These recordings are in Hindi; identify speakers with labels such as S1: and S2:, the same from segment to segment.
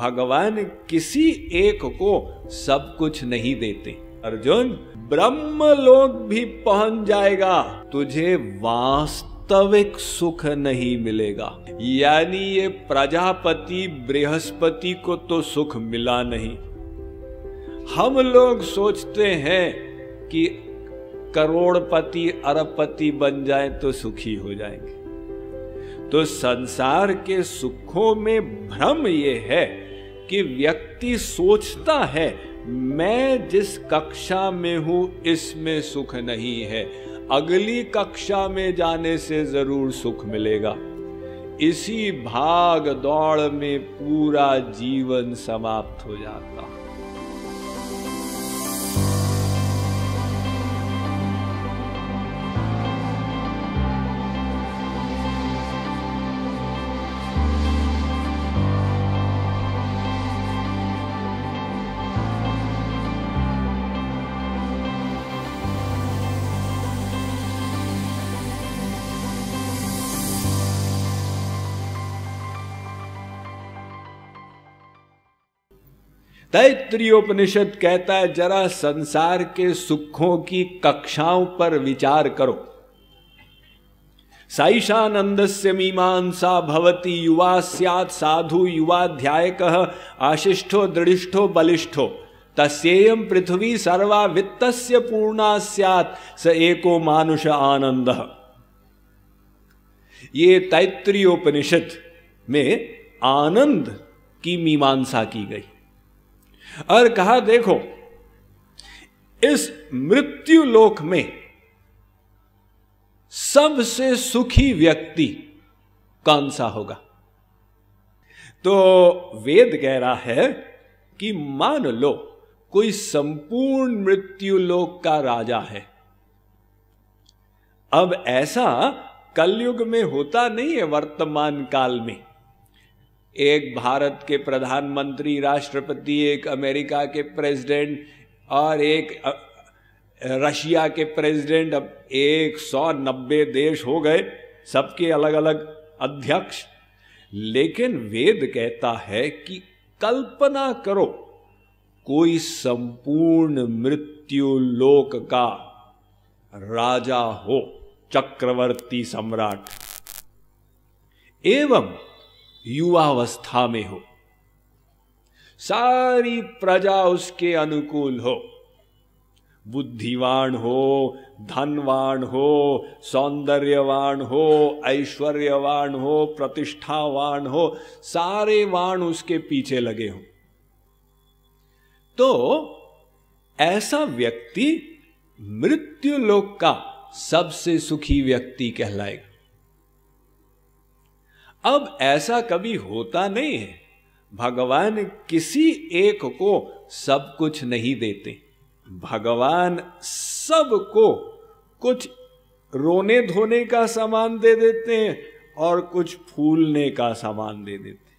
S1: भगवान किसी एक को सब कुछ नहीं देते। अर्जुन, ब्रह्मलोक भी पहुंच जाएगा, तुझे वास्तविक सुख नहीं मिलेगा। यानी ये प्रजापति बृहस्पति को तो सुख मिला नहीं। हम लोग सोचते हैं कि करोड़पति अरबपति बन जाए तो सुखी हो जाएंगे। तो संसार के सुखों में भ्रम ये है कि व्यक्ति सोचता है मैं जिस कक्षा में हूं इसमें सुख नहीं है, अगली कक्षा में जाने से जरूर सुख मिलेगा। इसी भाग दौड़ में पूरा जीवन समाप्त हो जाता। तैत्तिरीयोपनिषद कहता है जरा संसार के सुखों की कक्षाओं पर विचार करो। साईशानंदस्य मीमांसा भवति युवा स्यात् साधु युवाध्यायकः आशिष्ठो दृढ़िष्ठो बलिष्ठो तस्येयं पृथ्वी सर्वा वित्तस्य पूर्णा स्यात् स एको मानुष आनंदः। ये तैत्तिरीयोपनिषद में आनंद की मीमांसा की गई और कहा देखो इस मृत्यु लोक में सबसे सुखी व्यक्ति कौन सा होगा। तो वेद कह रहा है कि मान लो कोई संपूर्ण मृत्यु लोक का राजा है। अब ऐसा कलयुग में होता नहीं है। वर्तमान काल में एक भारत के प्रधानमंत्री, राष्ट्रपति, एक अमेरिका के प्रेसिडेंट और एक रशिया के प्रेसिडेंट, अब 190 देश हो गए, सबके अलग अलग अध्यक्ष। लेकिन वेद कहता है कि कल्पना करो कोई संपूर्ण मृत्यु लोक का राजा हो, चक्रवर्ती सम्राट, एवं युवावस्था में हो, सारी प्रजा उसके अनुकूल हो, बुद्धिवान हो, धनवान हो, सौंदर्यवान हो, ऐश्वर्यवान हो, प्रतिष्ठावान हो, सारे वाण उसके पीछे लगे हों। तो ऐसा व्यक्ति मृत्यु लोक का सबसे सुखी व्यक्ति कहलाएगा। अब ऐसा कभी होता नहीं है। भगवान किसी एक को सब कुछ नहीं देते। भगवान सबको कुछ रोने धोने का सामान दे देते हैं और कुछ फूलने का सामान दे देते हैं।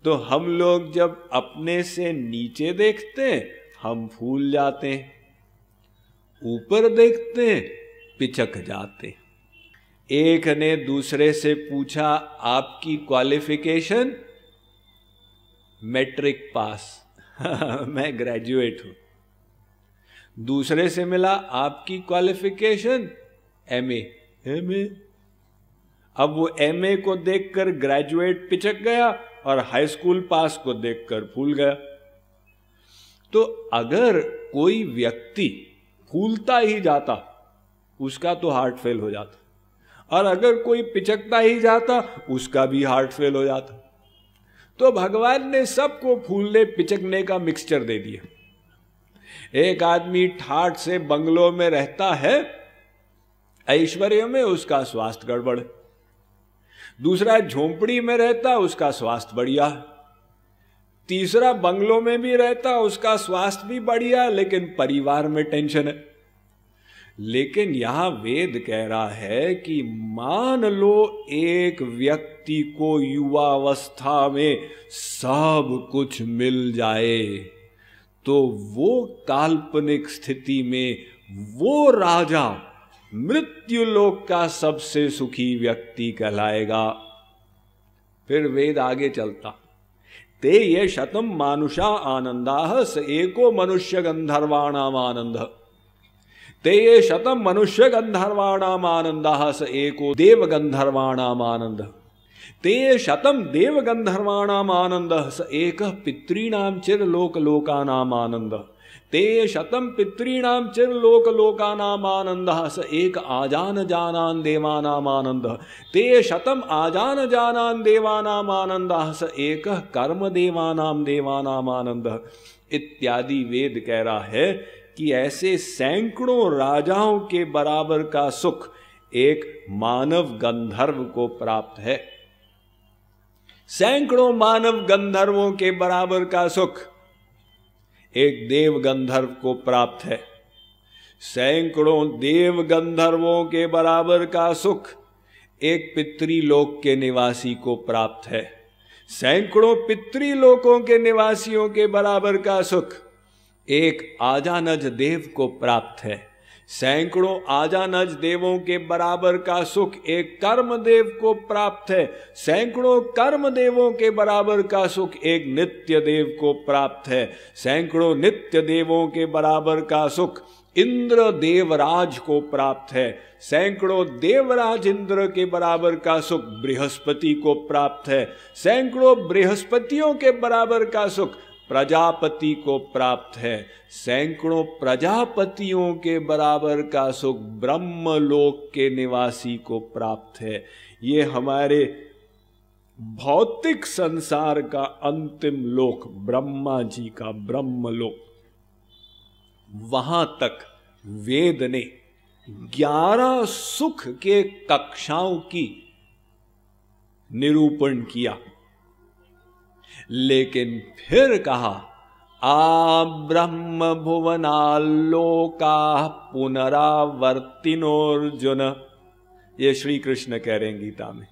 S1: तो हम लोग जब अपने से नीचे देखते हैं हम फूल जाते हैं, ऊपर देखते हैं पिचक जाते हैं। एक ने दूसरे से पूछा आपकी क्वालिफिकेशन? मैट्रिक पास मैं ग्रेजुएट हूं। दूसरे से मिला आपकी क्वालिफिकेशन? एमए। एमए। अब वो एमए को देखकर ग्रेजुएट पिचक गया और हाई स्कूल पास को देखकर फूल गया। तो अगर कोई व्यक्ति फूलता ही जाता उसका तो हार्ट फेल हो जाता, और अगर कोई पिचकता ही जाता उसका भी हार्ट फेल हो जाता। तो भगवान ने सबको फूलने पिचकने का मिक्सचर दे दिया। एक आदमी ठाठ से बंगलों में रहता है, ऐश्वर्य में, उसका स्वास्थ्य गड़बड़। दूसरा झोंपड़ी में रहता, उसका स्वास्थ्य बढ़िया। तीसरा बंगलों में भी रहता, उसका स्वास्थ्य भी बढ़िया, लेकिन परिवार में टेंशन है। लेकिन यहां वेद कह रहा है कि मान लो एक व्यक्ति को युवावस्था में सब कुछ मिल जाए, तो वो काल्पनिक स्थिति में वो राजा मृत्यु लोक का सबसे सुखी व्यक्ति कहलाएगा। फिर वेद आगे चलता, ते ये शतम मानुषा आनंदाः स एको मनुष्य गंधर्वाणाम आनंदः। ते ये शतम मनुष्य गंधर्वाणाम आनंदाः स एको देव गंधर्वाणाम आनंदः। ते ये शतम देव गंधर्वाणाम आनंदः स एकः पितॄणाम चिरलोक लोकानाम आनंदः। ते ये शतम पितॄणाम चिरलोक लोकानाम आनंदः स एक आजान जानान देवानाम आनंदः। ते ये शतम आजान जानान देवानाम आनंदः स एकः कर्म देवानाम देवानाम आनंदः। इत्यादि वेद कह रहा है कि ऐसे सैकड़ों राजाओं के बराबर का सुख एक मानव गंधर्व को प्राप्त है। सैकड़ों मानव गंधर्वों के बराबर का सुख एक देव गंधर्व को प्राप्त है। सैकड़ों देव गंधर्वों के बराबर का सुख एक पितृलोक के निवासी को प्राप्त है। सैकड़ों पितृलोकों के निवासियों के बराबर का सुख एक आजानज देव को प्राप्त है। सैकड़ों आजानज देवों के बराबर का सुख एक कर्मदेव को प्राप्त है। सैकड़ों कर्म देवों के बराबर का सुख एक नित्य देव को प्राप्त है। सैकड़ों नित्य देवों के बराबर का सुख इंद्र देवराज को प्राप्त है। सैकड़ों देवराज इंद्र के बराबर का सुख बृहस्पति को प्राप्त है। सैकड़ों बृहस्पतियों के बराबर का सुख प्रजापति को प्राप्त है। सैकड़ों प्रजापतियों के बराबर का सुख ब्रह्मलोक के निवासी को प्राप्त है। ये हमारे भौतिक संसार का अंतिम लोक ब्रह्मा जी का ब्रह्मलोक, वहां तक वेद ने 11 सुख के कक्षाओं की निरूपण किया, लेकिन फिर कहा आ ब्रह्म भुवनालोका पुनरावर्तिनोर्जुन। ये श्री कृष्ण कह रहे हैं गीता में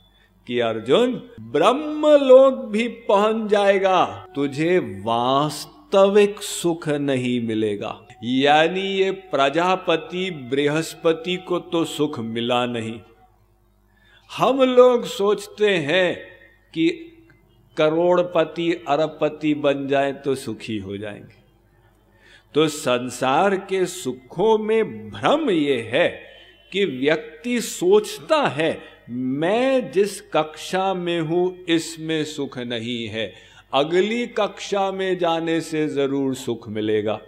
S1: कि अर्जुन ब्रह्मलोक भी पहुंच जाएगा, तुझे वास्तविक सुख नहीं मिलेगा। यानी ये प्रजापति बृहस्पति को तो सुख मिला नहीं। हम लोग सोचते हैं कि करोड़पति अरबपति बन जाए तो सुखी हो जाएंगे। तो संसार के सुखों में भ्रम ये है कि व्यक्ति सोचता है मैं जिस कक्षा में हूं इसमें सुख नहीं है, अगली कक्षा में जाने से जरूर सुख मिलेगा।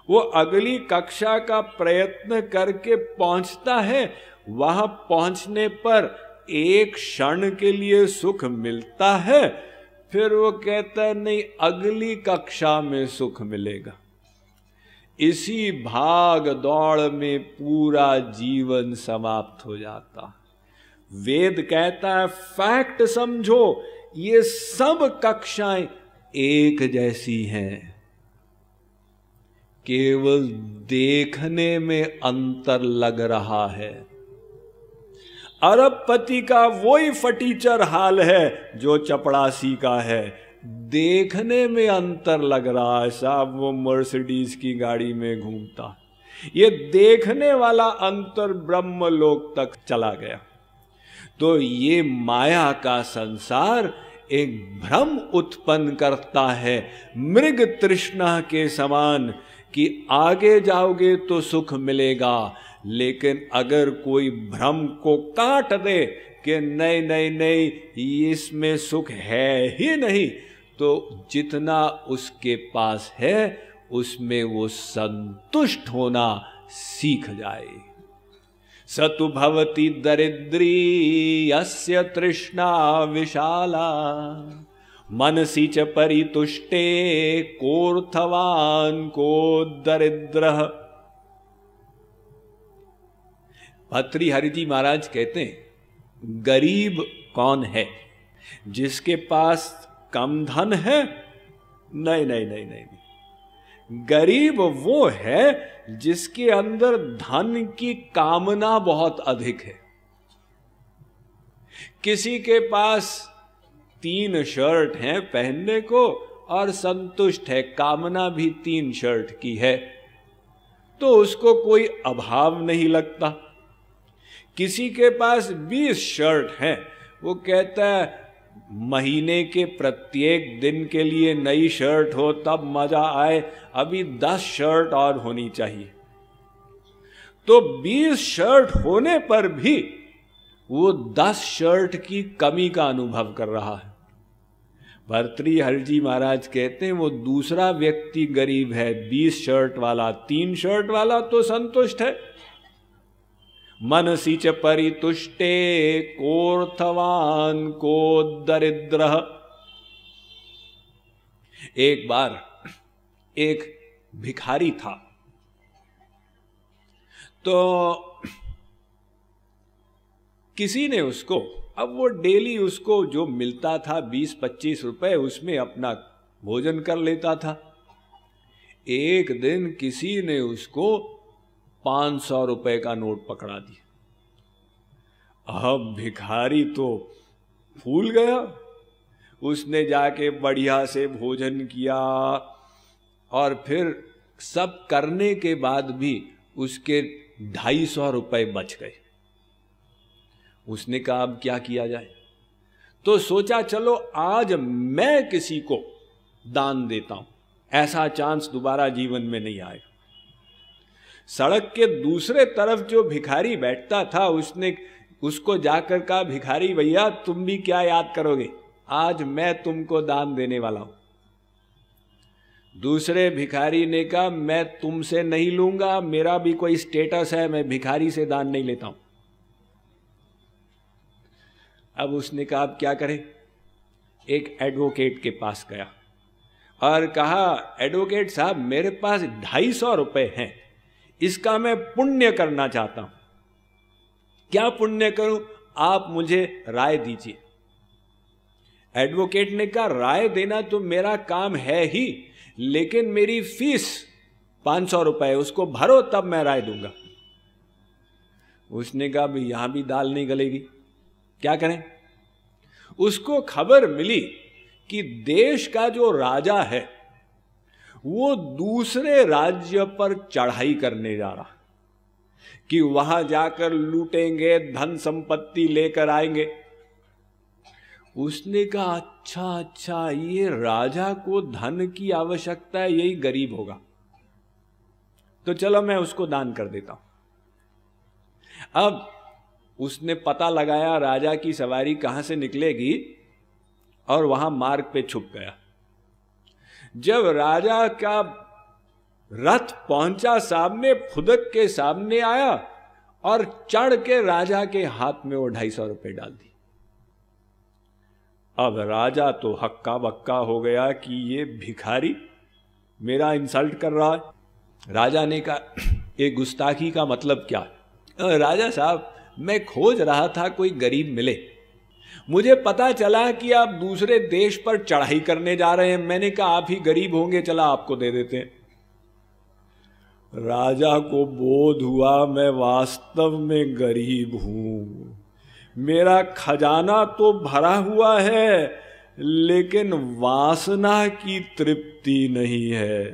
S1: वो अगली कक्षा का प्रयत्न करके पहुंचता है, वहां पहुंचने पर एक क्षण के लिए सुख मिलता है, फिर वो कहता है नहीं अगली कक्षा में सुख मिलेगा। इसी भाग दौड़ में पूरा जीवन समाप्त हो जाता। वेद कहता है फैक्ट समझो, ये सब कक्षाएं एक जैसी हैं, केवल देखने में अंतर लग रहा है। अरबपति का वही फटीचर हाल है जो चपड़ासी का है, देखने में अंतर लग रहा है। साहब वो मर्सिडीज की गाड़ी में घूमता, ये देखने वाला अंतर ब्रह्मलोक तक चला गया। तो ये माया का संसार एक भ्रम उत्पन्न करता है मृग तृष्णा के समान कि आगे जाओगे तो सुख मिलेगा, लेकिन अगर कोई भ्रम को काट दे कि नहीं नहीं नहीं इसमें सुख है ही नहीं, तो जितना उसके पास है उसमें वो संतुष्ट होना सीख जाए। सतु भवति दरिद्री यस्य तृष्णा विशाला, मनसि च परितुष्टे कोर्थवान को दरिद्रः। भर्तृहरि जी महाराज कहते हैं गरीब कौन है? जिसके पास कम धन है? नहीं नहीं नहीं नहीं, नहीं। गरीब वो है जिसके अंदर धन की कामना बहुत अधिक है। किसी के पास 3 शर्ट हैं पहनने को और संतुष्ट है, कामना भी 3 शर्ट की है, तो उसको कोई अभाव नहीं लगता। किसी के पास 20 शर्ट हैं, वो कहता है महीने के प्रत्येक दिन के लिए नई शर्ट हो तब मजा आए, अभी 10 शर्ट और होनी चाहिए। तो 20 शर्ट होने पर भी वो 10 शर्ट की कमी का अनुभव कर रहा है। भर्तृहरि जी महाराज कहते हैं वो दूसरा व्यक्ति गरीब है, 20 शर्ट वाला, 3 शर्ट वाला तो संतुष्ट है। मनसी च परितुष्टे कोर्थवान को दरिद्र। एक बार एक भिखारी था, तो किसी ने उसको, अब वो डेली उसको जो मिलता था 20-25 रुपए, उसमें अपना भोजन कर लेता था। एक दिन किसी ने उसको 500 रुपए का नोट पकड़ा दिया। अब भिखारी तो फूल गया, उसने जाके बढ़िया से भोजन किया और फिर सब करने के बाद भी उसके 250 रुपए बच गए। उसने कहा अब क्या किया जाए, तो सोचा चलो आज मैं किसी को दान देता हूं, ऐसा चांस दोबारा जीवन में नहीं आएगा। सड़क के दूसरे तरफ जो भिखारी बैठता था, उसने उसको जाकर कहा भिखारी भैया तुम भी क्या याद करोगे, आज मैं तुमको दान देने वाला हूं। दूसरे भिखारी ने कहा मैं तुमसे नहीं लूंगा, मेरा भी कोई स्टेटस है, मैं भिखारी से दान नहीं लेता हूं। अब उसने कहा अब क्या करें, एक एडवोकेट के पास गया और कहा एडवोकेट साहब मेरे पास 250 रुपए हैं, इसका मैं पुण्य करना चाहता हूं, क्या पुण्य करूं, आप मुझे राय दीजिए। एडवोकेट ने कहा राय देना तो मेरा काम है ही, लेकिन मेरी फीस 500 रुपए, उसको भरो तब मैं राय दूंगा। उसने कहा भाई यहां भी दाल नहीं गलेगी, क्या करें। उसको खबर मिली कि देश का जो राजा है वो दूसरे राज्य पर चढ़ाई करने जा रहा, कि वहां जाकर लूटेंगे, धन संपत्ति लेकर आएंगे। उसने कहा अच्छा ये राजा को धन की आवश्यकता है, यही गरीब होगा, तो चलो मैं उसको दान कर देता हूं। अब उसने पता लगाया राजा की सवारी कहां से निकलेगी और वहां मार्ग पे छुप गया। जब राजा का रथ पहुंचा सामने, फुदक के सामने आया और चढ़ के राजा के हाथ में वो 250 रुपए डाल दी। अब राजा तो हक्का बक्का हो गया कि ये भिखारी मेरा इंसल्ट कर रहा है। राजा ने कहा ये गुस्ताखी का मतलब क्या है। राजा साहब मैं खोज रहा था कोई गरीब मिले, मुझे पता चला कि आप दूसरे देश पर चढ़ाई करने जा रहे हैं, मैंने कहा आप ही गरीब होंगे, चला आपको दे देते हैं। राजा को बोध हुआ मैं वास्तव में गरीब हूं, मेरा खजाना तो भरा हुआ है लेकिन वासना की तृप्ति नहीं है।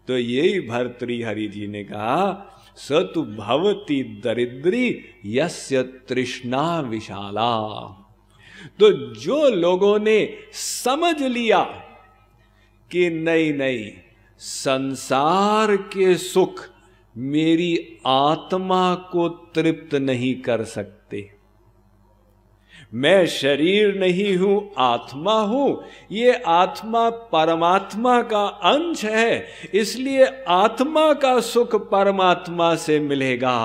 S1: तो यही भर्तृहरि जी ने कहा सतु भवति दरिद्री यस्य तृष्णा विशाला। तो जो लोगों ने समझ लिया कि नहीं संसार के सुख मेरी आत्मा को तृप्त नहीं कर सकते, मैं शरीर नहीं हूं आत्मा हूं, ये आत्मा परमात्मा का अंश है, इसलिए आत्मा का सुख परमात्मा से मिलेगा।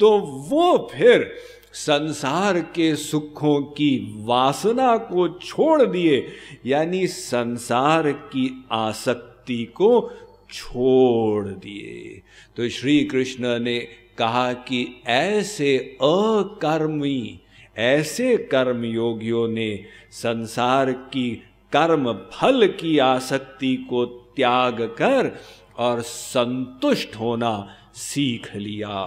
S1: तो वो फिर संसार के सुखों की वासना को छोड़ दिए, यानी संसार की आसक्ति को छोड़ दिए। तो श्री कृष्ण ने कहा कि ऐसे अकर्मी, ऐसे कर्मयोगियों ने संसार की कर्म फल की आसक्ति को त्याग कर और संतुष्ट होना सीख लिया।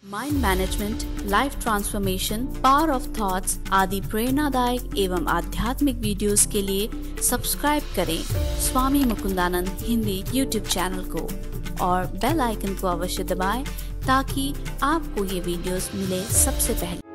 S2: Mind management, life transformation, power of thoughts आदि प्रेरणादायक एवं आध्यात्मिक वीडियोस के लिए सब्सक्राइब करें स्वामी मुकुंदानंद हिंदी यूट्यूब चैनल को और बेल आइकन को अवश्य दबाएं ताकि आपको ये वीडियोस मिले सबसे पहले।